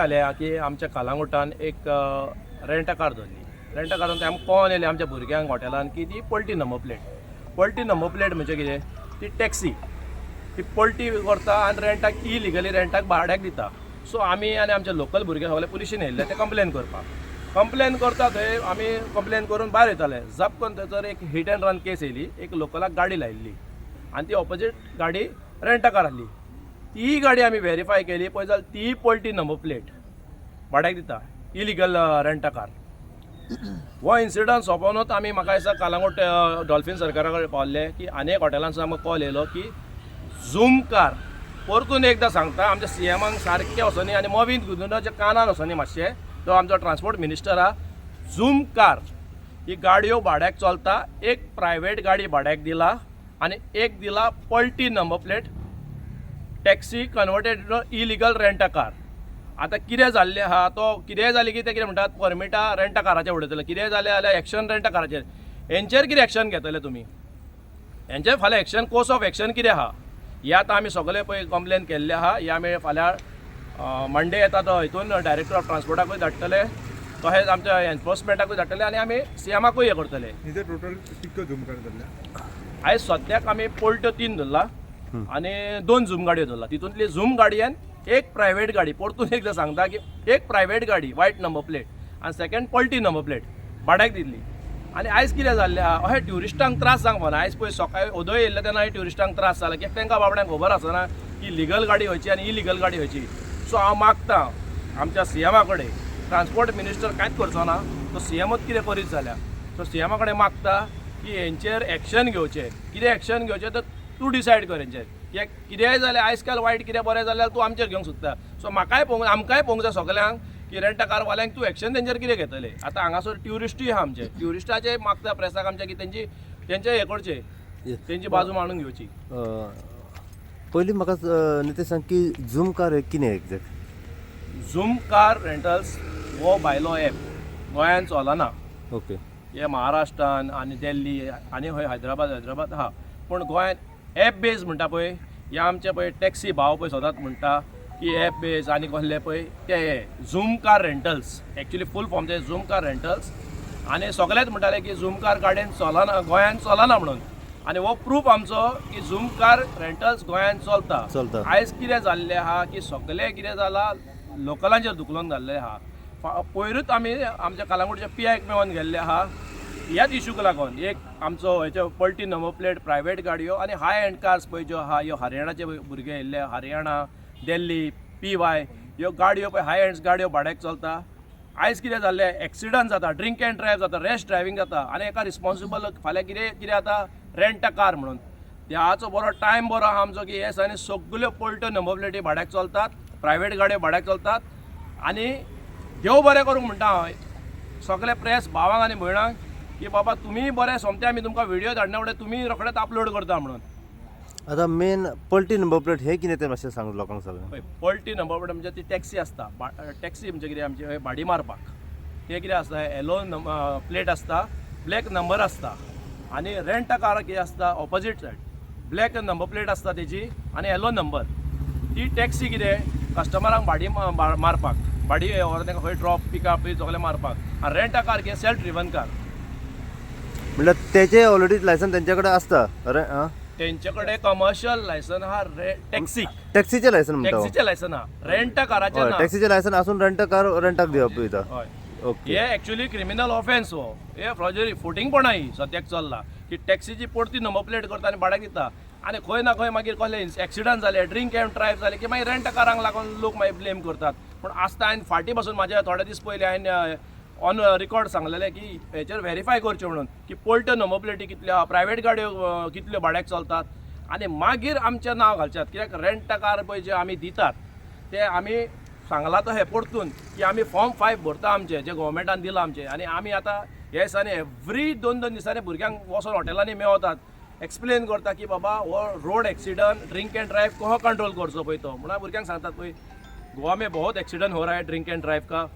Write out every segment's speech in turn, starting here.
जालें की आमच्या कलांगुटान एक रेंट अ कार धरली. रेंट अ कारान ते आमकां कळोन येयलें आमच्या भुरग्यांक हॉटेलान की ती पलटी नंबर प्लेट. पलटी नंबर प्लेट म्हणजे कितें, ती टॅक्सी ती पलटी करता आनी रेंटाक इलिगली रेंटाक भाड्याक दिता. सो आमी आनी आमचे लोकल भुरगे सगळे पुलिशेन येयल्ले ते कंप्लेन करपाक. कंप्लेन करता थंय आमी कंप्लेन करून भायर येताले. झपकन थंयसर एक हिट एंड रन केस येयली. एक लोकलाक गाडी लायिल्ली आनी ती ऑपोजीट गाडी रेंट अ कार आहली. ती गाडी आमी व्हेरीफाय केली, पळय जाल्यार ती पलटी नंबर प्लेट भाड्याक दिता, इलिगल रेंट अ कार. हो इन्सिडंट सोंपोवनूच आमी म्हाका दिसता कलांगूट डॉल्फिन सरकारा कडेन पावल्ले की आनी एक हॉटेलांसून आमकां कॉल येयलो की झूम कार. परतून एकदां सांगता, आमच्या सीएमाक सारकें वचोनी आनी मोविंद गुदिन्याच्या कानान वचोनी मातशें, तो आमचो ट्रान्सपोर्ट मिनिस्टर आहा. झूम कार ही गाडयो भाड्याक चलता. एक प्रायवेट गाडी भाड्याक दिला आनी एक दिला पलटी number plate taxi converted to illegal rent a car. आतां कितें जाल्लें आहा, तो कितेंय जालें की ते कितें म्हणटात परमिटा रेंट अ काराचेर उडयतले. कितेंय जालें जाल्यार एक्शन रेंट अ काराचेर. हेंचेर कितें एक्शन घेतले तुमी? हेंचेर फाल्यां एक्शन, कोर्स ऑफ एक्शन कितें आहा हें आतां आमी सगळे पळय कंप्लेन केल्ले आहा. हे आमी फाल्यां मंडे येता तो हितून डायरेक्टर ऑफ ट्रान्सपोर्टाकूय धाडटले, तशेंच आमच्या एनफोर्समेंटाकूय धाडटले आनी आमी सीएमाकूय हे करतले. टोटल कितल्यो झूम कार धरल्या? आयज सद्याक आमी पलट्यो 3 धरला आनी 2 झूम गाडयो धरला. तितूंतली झूम गाडयेन एक प्रायवेट गाडी, परतून एकदां सांगता की एक प्रायवेट गाडी वायट नंबर प्लेट आनी सेकंड पलटी नंबर प्लेट भाड्याक दिल्ली. आनी आयज कितें जाल्लें आहा, अशें ट्युरिस्टांक त्रास जावंक ना. आयज पळय सकाळीं उदय येयल्ले तेन्ना ट्युरिस्टांक त्रास जाला, कित्याक तांकां बाबड्यांक खबर आसना की लिगल गाडी खंयची आनी इलिगल गाडी खंयची. सो हांव मागतां आमच्या सीएमा कडेन, ट्रान्सपोर्ट मिनिस्टर कांयच करचो ना, तो सीएमूच कितें करीत जाल्या. सो सीएमा कडेन मागता की हेंचेर एक्शन घेवचें. कितें एक्शन घेवचें तर तूं डिसायड कर हेंचेर. कितेंय जाल्यार आयज काल वायट कितें बरें जाल्यार तूं आमचेर घेवंक सोदता. सो म्हाकाय पळोवंक, आमकांय पळोवंक जाय सगल्यांक की रेंट अ कारवाल्यांक तूं एक्शन तेंचेर कितें घेतले. आतां हांगासर ट्युरिस्टूय आहा आमचे, ट्युरिस्टाचे मागता प्रेसाक आमच्या की तेंचे हे करचे, तेंची बाजू मांडून घेवची. पयलीं म्हाका नितेश सांग की झूम कार कितें एक्झॅक्ट? झूम कार रेंटल्स हो भायलो एप गोंयांत चलना. ओके. हे महाराष्ट्रान आनी दिल्ली आनी खंय हैदराबाद आहा, पूण गोंयांत एप बेज म्हणटा पळय, हे आमचे पळय टॅक्सी भाव पळय सदांच म्हणटा की एप बेज आनी कसले पळय ते zoom car rentals. Actually full form ते झूम कार रेंटल्स. आनी सगळेच म्हणटाले की झूम कार गाडयेन चलना, गोंयांत चलना म्हणून. आनी हो प्रूफ आमचो की झूम कार रेंटल्स गोंयांत चलता. आयज कितें जाल्लें आहा की सगळें कितें जालां लोकलांचेर दुखलून जाल्लें आहा. पयरूच आमी आमच्या कलांगूटच्या पियाक मेळोन गेल्ले आहा ह्याच इशूक लागून. एक आमचो हेचे पलटी नंबर प्लेट प्रायवेट गाडयो आनी हाय एंड कार्स पळय ज्यो आहा, ह्यो हरियाणाचे भुरगे येयल्ले, हरियाणा, दिल्ली, PY ह्यो गाडयो पळय हाय एंड गाडयो भाड्याक चलता. आयज कितें जाल्लें, एक्सिडंट जाता, ड्रिंक एंड ड्रायव्ह जाता, रॅश ड्रायव्हिंग जाता आनी एका रिस्पॉन्सिबल फाल्यां कितें जाता रेंट अ कार म्हणून. ह्याचो बरो टायम बरो आहा आमचो की हे सायनी सगल्यो पलट्यो नंबर प्लेटी भाड्याक चलतात, प्रायवेट गाडयो भाड्याक चलतात. आनी देव बरें करूंक म्हणटा हांव सगळे प्रेस भावांक आनी भयणांक की बाबा तुमी बरें सोमते आमी तुमकां व्हिडिओ धाडना फुडें तुमी रोखडेच अपलोड करता म्हणून. आतां मेन पलटी नंबर प्लेट हे कितें तें मातशें सांग लोकांक सगळें. पळय पलटी नंबर प्लेट म्हणजे ती टॅक्सी आसता. टॅक्सी म्हणजे कितें आमची भाडी मारपाक ते कितें आसता, येलो प्लेट आसता, ब्लॅक नंबर आसता. आनी रेंट अ कार कितें आसता, opposite said black number plate आसता तेजी आनी येलो नंबर. ती टॅक्सी कितें कस्टमरांक भाडी मारपाक, भाडी तांकां खंय ड्रॉप पिकअप सगळें मारपाक. आनी रेंट अ कार कितें सेल्फ ड्रिवन कार. म्हणल्यार तेचे ऑलरेडी लायसन तेंच्या कडेन आसता. तेंचे कडेन कमर्शियल लायसन आहा टॅक्सीचें लायसन म्हणटा. टॅक्सीचें लायसन आहा, रेंट अ काराचें ना. टॅक्सीचें लायसन आसून रेंट अ कार रेंटाक दिवप वयता. हय. ओके. हे एक्चुअली क्रिमिनल ऑफेन्स हो. हे फ्रॉजरी फुटींगपणा ही सद्याक चल्ला की टॅक्सीची परती नंबर प्लेट करता आनी भाड्याक दिता. आनी खंय ना खंय मागीर कसले एक्सिडंट जाले, ड्रिंक एंड ड्रायव्ह जाले की मागीर रेंट अ कारांक लागून लोक मागीर ब्लेम करतात. पूण आसता हांवें फाटीं पासून म्हाज्या थोडे दीस पयलीं हांवें ऑन रेकॉर्ड सांगलेलें की हेचेर व्हेरीफाय करचें म्हणून की पलट्यो नंबर प्लेटी कितल्यो आहा, प्रायवेट गाडयो कितल्यो भाड्याक चलतात आनी मागीर आमचें नांव घालच्यात. कित्याक रेंट अ कार पळय जे आमी दितात ते आमी सांगलां तो हे परतून की आमी फॉर्म 5 भरता आमचे जे गोवोरमेंटान दिलां आमचे. आनी आमी आतां हे दिसांनी एवरी 2-2 दिसांनी भुरग्यांक वचून हॉटेलांनी मेळतात, एक्सप्लेन करता की बाबा हो road accident drink end drive कसो कंट्रोल करचो पळय तो. म्हणून भुरग्यांक सांगतात पळय गोवा में बहुत एक्सीडेंट हो रहा है ड्रिंक एंड ड्राइव का,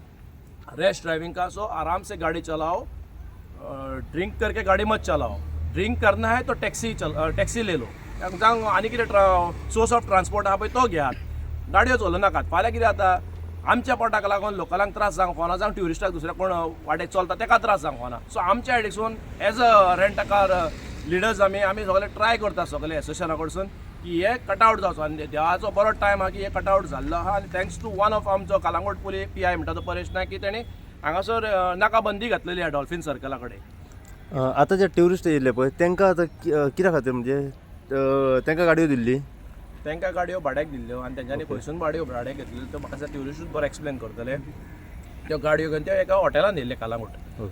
रैश ड्राइविंग का. सो आराम से गाड़ी चलाओ, ड्रिंक करके गाड़ी मत चलाओ. ड्रिंक करना है तो टॅक्सी ले लो. जावं आनी कितें सोर्स ऑफ ट्रान्सपोर्ट आहा पळय तो घेयात, गाडयो चलोव नाकात. फाल्यां कितें जाता आमच्या पोटाक लागून लोकलांक त्रास जावंक ना जावं ट्युरिस्टाक दुसऱ्या कोण वाटेक चलता ताका त्रास जावंक ना. सो आमच्या सायडीसून as a rent car leaders आमी सगळे ट्राय करता सगळे एसोसिएशना कडसून की हे कटआउट जावचो आनी देवाचो बरो टायम आहा की हे कटआउट जाल्लो आहा. आनी थँक्स टू वन ऑफ आमचो कलांगूट पुलीस PI म्हणटा तो परेश नायक की तेणी हांगासर नाकाबंदी घातलेली आहे डॉल्फिन सर्कला कडेन. आता जे ट्युरिस्ट येयले पळय तांकां आतां कित्या खातीर म्हणजे तांकां गाडयो दिल्ली? तांकां गाडयो भाड्याक दिल्ल्यो आनी तेंच्यांनी खंयसून गाडयो भाड्याक घेतल्यो तो म्हाका ट्युरिस्टूच बरो एक्सप्लेन करतले. त्यो गाडयो घेवन ते एका हॉटेलान येयल्ले कलांगूट.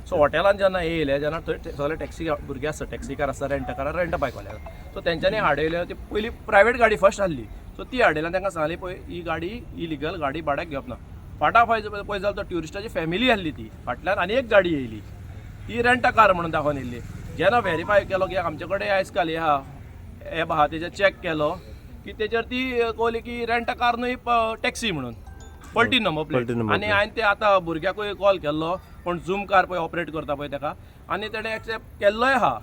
सो हॉटेलान जेन्ना येयले जेन्ना थंय सगळे टॅक्सी भुरगे आसता टॅक्सीकार आसता रेंट बायकवाले सो तेंच्यांनी हाडयल्यो ती पयली प्रायवेट गाडी फर्स्ट आहली. सो ती हाडयली तांकां सांगली पळय ही गाडी इलिगल गाडी भाड्याक घेवप ना. फाटा पळय जाल्यार तो ट्युरिस्टाची फॅमिली आहली ती फाटल्यान आनी एक गाडी येयली ती रेंट कार म्हणून दाखोवन येयल्ली. जेन्ना व्हेरीफाय केलो की आमचे कडेन आयज काल आहा एप आहा तेजेर चॅक केलो की तेजेर ती कहली की रेंट कार न्हय टॅक्सी म्हणून पलटी नंबर प्लेट. आनी हांवें ते आतां भुरग्याकूय कॉल केल्लो पण झूम कार पळय ऑपरेट करता पळय ताका आनी तेणें एक्सेप्ट केल्लोय आहा.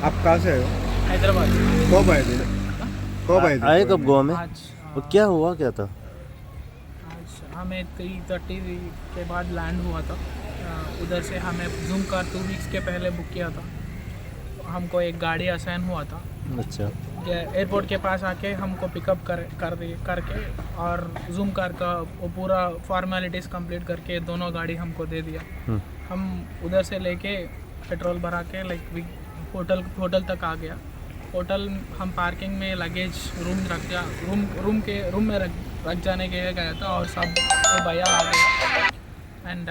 आप कहाँ से आए हो? हैदराबाद। कब आए थे? कब आए थे? आए कब गोवा में? आज और क्या हुआ क्या था? आज हमें 3:30 के बाद लैंड हुआ था। उधर से हमें जूम कार 2 वीक्स के पहले बुक किया था। हमको एक गाड़ी असाइन हुआ था। अच्छा एयरपोर्ट के पास आके हमको पिकअप करके और जूम कार का वो पूरा फॉर्मेलिटीज़ कंप्लीट करके दोनों गाड़ी हमको दे दिया। हम उधर से लेके पेट्रोल भरा के लाइक होटल तक आ गया। होटल हम पार्किंग में लगेज रूम में रख जाने के लिए गया था और सब वो भैया आ गया and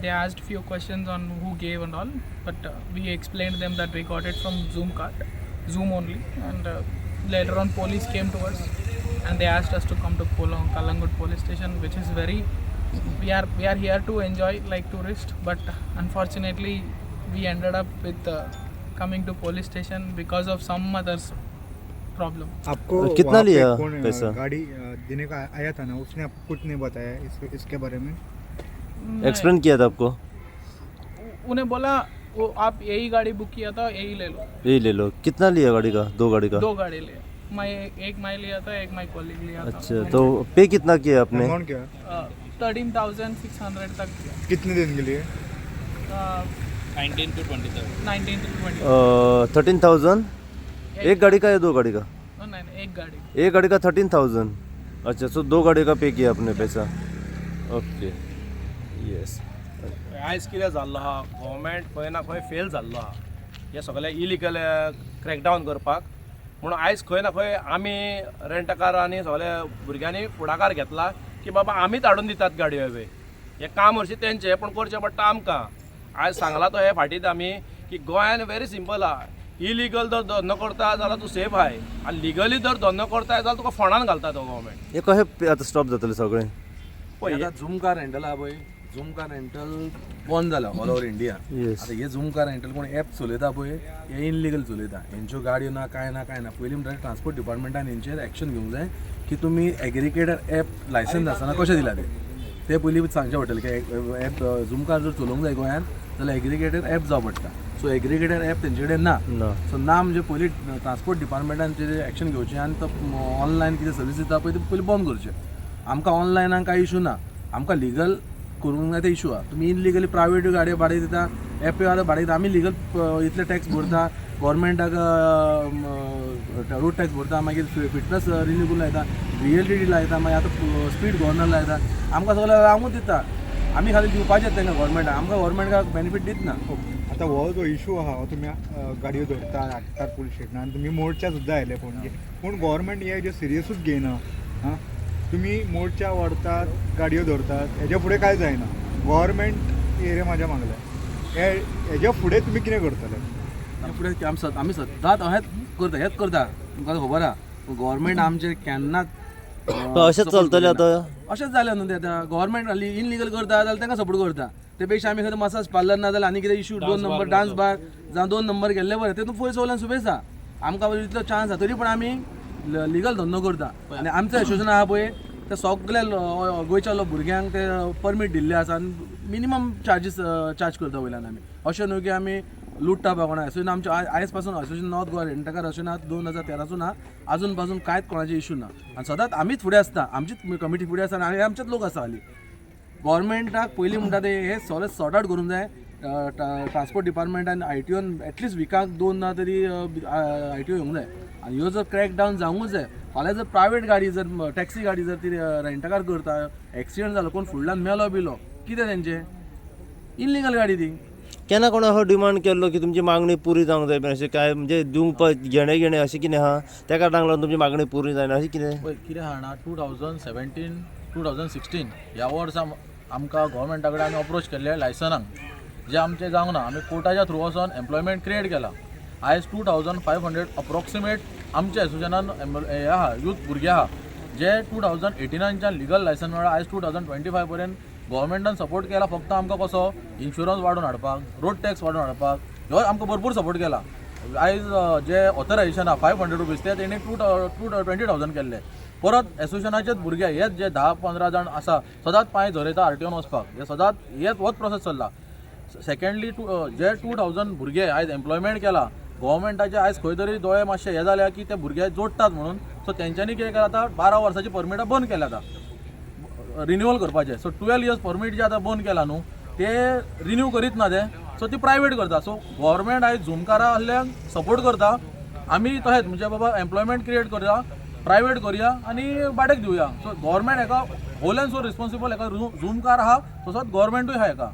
they asked few questions on who gave and all, but we explained them that we got it from Zoom only, and later on police came to us and they asked us to come to Kalangut police station, which is very we are here to enjoy like tourists, but unfortunately we ended up with coming to police station because of some others problem. आपको कितना वहाँ पे लिया कौन, पैसा? गाड़ी देने का आया था ना, उसने आपको कुछ नहीं बताया इसके बारे में? एक्सप्लेन किया था आपको? उन्हें बोला वो आप यही गाड़ी बुक किया था यही ले लो। यही ले लो। कितना लिया गाड़ी का? 2 गाड़ी का? 2 गाड़ी लिए। एक मैं लिया था, एक मैं कॉलीग लिया था। अच्छा तो पे कितना किया आपने? अमाउंट क्या? 13,600 तक किया। कितने दिन के लिए? 19 to 20। 13,000 एक गाड़ी का या 2 गाड़ी का? नहीं, एक गाड़ी का 13,000। अच्छा सो 2 गाड़ी का पे किया आपने पैसा? Okay yes. आयज कितें जाल्लो आहा गव्हर्मेंट खंय ना खंय फेल जाल्लो आहा हे सगळे इलिगल क्रॅकडावन करपाक. म्हणून आयज खंय ना खंय आमी रेंट कारांनी सगळे भुरग्यांनी फुडाकार घेतला की बाबा आमीच हाडून दितात गाडयो ह्यो. हे काम हरशीं तेंचें पण करचें पडटा आमकां. आयज सांगला तो हे फाटीत आमी की गोंयान व्हेरी सिंपल आहा. इलिगल जर धंदो करता जाल्यार तूं सेफ आहाय आनी लिगली जर धंदो करताय जाल्यार तुका फोंडान घालता तो गव्हर्मेंट. हे कशें आतां स्टॉप जातलें सगळें? पळय आता झूम कार रेंटल आहा पळय, झूम कार रेंटल बंद जाला ऑल ओव्हर इंडिया. येस आता हे झूम कार रेंटल कोण ॲप चलयता पळय हे इनलिगल चलयता. हेंच्यो गाडयो ना काय ना. पयलीं म्हणटा ट्रान्सपोर्ट डिपार्टमेंटान हेंचेर एक्शन घेवंक जाय की तुमी एग्रिगेटर ॲप लायसन्स आसतना कशें दिला ते पयलीं सांगचें पडटलें की ॲप झूम कार जर चलोवंक जाय गोंयांत जाल्यार एग्रिगेटर ॲप जावं पडटा. सो एग्रिगेटर ॲप तेंचे कडेन ना. सो ना म्हणजे पयलीं ट्रान्सपोर्ट डिपार्टमेंटान तेजेर एक्शन घेवचें आनी तो ऑनलायन कितें सर्वीस दिता पळय ती पयलीं बंद करचें. आमकां ऑनलायनाक कांय इशू ना, आमकां लिगल करूंक जाय ते इशू आहा. तुमी इनलिगली प्रायवेट गाडयो भाडे दिता, एपे वालो भाडे दिता, आमी लिगल इतले टॅक्स भरता, गव्हर्मेंटाक रोड टॅक्स भरता, मागीर फिटनस रिन्यूबल लायता, VLTD लायता, मागीर आतां स्पीड गव्हर्नर लायता. आमकां सगळें रावंकूच दिता. आमी खाली दिवपाचें तांकां गव्हर्मेंटाक. आमकां गव्हर्मेंटाक बेनिफीट दितना. आता हो जो इशू आहा तुम्ही गाडयो धरता हाडटात पुलीस स्टेशनान, आनी तुमी मोर्चा सुद्दां आयले पणजे, पूण गव्हर्मेंट हे जे सिरियसूच घेयना. हां तुम्ही मोर्चा व्हरतात, गाडयो धरतात, हेज्या फुडें कांय जायना. गव्हर्मेंट हेरे म्हाज्या मागल्या हेज्या फुडें तुमी कितें करतले? फुडें आमी सदांच हेच करता. तुमकां खबर आहा गव्हर्मेंट आमचेर केन्नाच अशेंच चलतलें आतां? अशेंच जालें न्हू तें. आतां गव्हर्मेंट इनलिगल करता जाल्यार तांकां सपोर्ट करता. ते पेक्षा आमी खंय मसाज पार्लर ना जाल्यार आनी कितें इशू 2 नंबर डान्स बार जावं 2 नंबर गेल्ले बरें. तेतून पयस वयल्यान सुबेज आसा. आमकां इतलो चान्स आहा तरी पूण आमी लिगल धंदो करता. आनी आमचें एसोसिएशन आहा पळय ते सगळ्या गोंयच्या भुरग्यांक ते परमीट दिल्ले आसा आनी मिनिमम चार्जीस चार्ज करता वयल्यान आमी. अशें न्हू की आमी लुट्टा बघणार असोसिएशन आमच्या आयज पासून असोसिएशन नॉर्थ गोवा रेंटकार असोसिएशन 2013 ना अजून पासून कांयच कोणाचे इश्यू ना आणि सदांच आमीच फुडें आसता आमचीच कमिटी फुडें आसता आनी आमचेच लोक आसा हाली गव्हर्मेंटाक पयलीं म्हणटा ते हे सगळें सॉर्ट आउट करूंक जाय ट्रान्सपोर्ट डिपार्टमेंटान ITOन एटलीस्ट विकाक 2 ना तरी ITO येवंक जाय आनी ह्यो जर क्रॅक डावन जावंकूच जाय फाल्यां जर प्रायवेट गाडी जर टॅक्सी गाडी जर ती रेंटकार करता एक्सिडेंट जालो कोण फुडल्यान मेलो बिलो कितें तेंचे इनलिगल गाडी ती केन्ना कोणा हो डिमांड केल्लो की तुमची मागणी पुरी जावंक जाय अशें काय म्हणजे दिवंक घेणे अशें कितें आहा त्या कारणाक लागून तुमची मागणी पुरी जायना अशें कितें पळय कितें आहा ना 2017 2016 ह्या वर्सा आमकां गोवोरमेंटा कडेन आमी अप्रोच केल्ले लायसनाक जे आमचे जावंक ना आमी कोर्टाच्या थ्रू वचोन एम्प्लॉयमेंट क्रिएट केला आयज 2500 अप्रोक्सिमेट आमच्या एसोसिएशनान हे आहा यूथ भुरगे आहा जे 2018च्यान लिगल लायसन मेळ्ळा आयज 2025 पर्यंत गोवोरमेंटान सपोर्ट केला फक्त आमकां कसो इन्शुरन्स वाडोवन हाडपाक रोड टॅक्स वाडोवन हाडपाक ह्यो आमकां भरपूर सपोर्ट केला आयज जे ऑथरायझेशन आहा 500 रुपीज ते तेणी 20,000 केल्ले परत एसोसिएशनाचेच भुरगे हेच जे 10-15 जाण आसा सदांच पांय झरयता RTOन वचपाक हे सदांच होच प्रोसेस चल्ला सेकंडली जे 2000 भुरगे आयज एम्प्लॉयमेंट केला गोवोरमेंटाचे आयज खंय तरी दोळे मातशे हे जाल्या की ते भुरगे जोडटात म्हणून सो तेंच्यांनी कितें केलां आतां 12 वर्साची परमिटां बंद केल्या आतां रिन्यूवल करपाचें सो 12 इयर्स परमीट जे आतां बंद केला न्हू ते रिन्यू करीत ना ते सो ती प्रायवेट करता सो गोवोरमेंट आयज झुमकारा आहल्यांक सपोर्ट करता आमी तशेंच म्हणजे बाबा एम्प्लॉयमेंट क्रिएट करया प्रायवेट करुया आनी भाड्याक दिवया सो गोवोरमेंट हेका होल एंड सोल रिस्पॉन्सिबल हेका झूम आहा तसोच गोवोरमेंटूय आहा हेका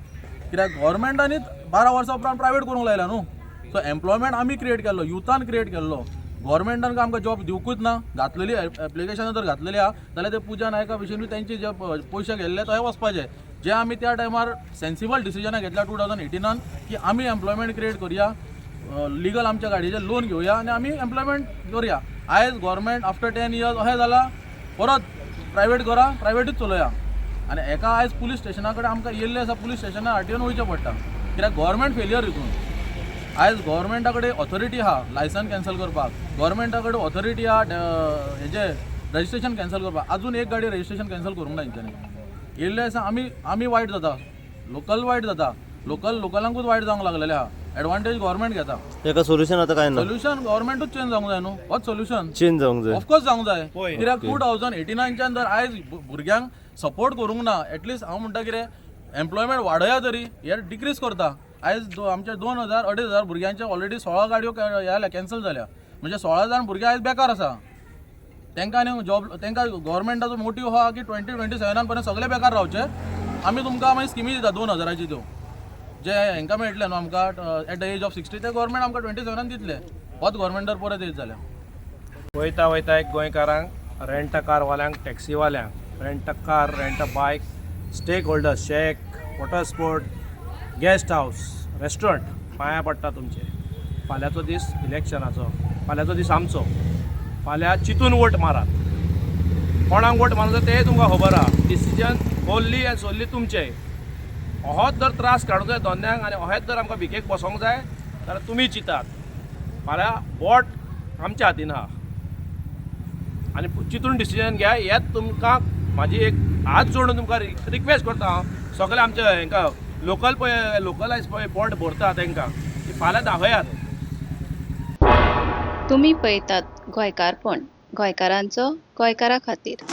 कित्याक गोवोरमेंटानीच 12 वर्सां उपरांत प्रायवेट करूंक लायला न्हू सो एम्प्लॉयमेंट आमी क्रिएट केल्लो युथान क्रिएट केल्लो गोवोरमेंटान आमकां जॉब दिवकूच ना घातलेली एप्लिकेशनां जर घातलेली आहा जाल्यार ते पुजा नायका विशीं तेंचे जे पयशे गेल्ले थंय वचपाचे जे आमी त्या टायमार सेन्सिबल डिसिजनां घेतल्या 2018 की आमी एम्प्लॉयमेंट क्रिएट करुया लिगल आमच्या गाडयेचें लोन घेवया आनी आमी एम्प्लॉयमेंट करुया आयज गोवोरमेंट आफ्टर 10 इयर्स अशें जाला परत प्रायवेट करा प्रायवेटूच चलोवया आनी हेका आयज पुलीस स्टेशना कडेन आमकां येयल्ले आसा पुलीस स्टेशनार RTOन वयचें पडटा कित्याक गोवोरमेंट फेलियर हितून आयज गोवोरमेंटा कडेन ऑथॉरिटी आहा लायसन कॅन्सल करपाक गोवोरमेंटा कडेन ऑथॉरिटी आहा हेजें रजिस्ट्रेशन कॅन्सल करपाक अजून एक गाडी रजिस्ट्रेशन कॅन्सल करूंक ना तेंच्यांनी येयल्ले आसा आमी वायट जाता लोकल वायट जाता लोकलांकूच वायट जावंक लागलेले आहा एडवांटेज गोवोरमेंट घेता तेका सोल्युशन आतां काय ना सोल्युशन गोवोरमेंटूच चेंज जावंक जाय न्हू होच सोल्युशन चेंज जावंक जाय ऑफकोर्स जावंक जाय कित्याक 2018च्यान जर आयज भुरग्यांक सपोर्ट करूंक ना एटलिस्ट हांव म्हणटा कितें एम्प्लॉयमेंट वाडया तरी हे डिक्रीज करता आयज आमच्या 2,000-2,500 भुरग्यांच्या ऑलरेडी 16 गाडयो हे कॅन्सल जाल्या म्हणजे 16 जाण भुरगे आयज बेकार आसा तांकां न्हू जॉब तांकां गव्हर्मेंटाचो मोटीव आहा की 2027 पर्यंत सगळे बेकार रावचे आमी तुमकां मागीर स्किमी दिता 2,000ची त्यो जे हांकां मेळटले न्हू आमकां एट द एज ऑफ 60 ते गव्हर्मेंट आमकां 27 दितले होच गव्हर्मेंटार परत येत जाल्या वयता एक गोंयकारांक रेंट कारवाल्यांक टॅक्सीवाल्यांक rent car rent bike stakeholders shack water sport guest house restaurant पांया पडटा तुमचे फाल्यांचो दीस इलेक्शनाचो फाल्यांचो दीस आमचो फाल्यां चिंतून वोट मारात कोणाक वोट मारता तें तुमकां खबर आहा डिसिजन ओन्ली एंड सोन्ली तुमचें अहोच जर त्रास काडूंक जाय दोनल्यांक आनी अहेच जर आमकां भिकेक बसोंक जाय जाल्यार तुमी चिंतात फाल्यां वोट आमच्या हातीन आहा आनी चिंतून डिसिजन घ्या हेच तुमकां म्हाजी एक हात जोडून तुमकां रिक्वेस्ट करता हांव सगळे आमच्या हांकां लोकल पळय लोकलायज पळय पोट भरता तांकां की फाल्यां दाखयात तुम्ही पळयतात गोंयकारपण गोंयकारांचो गोंयकारा खातीर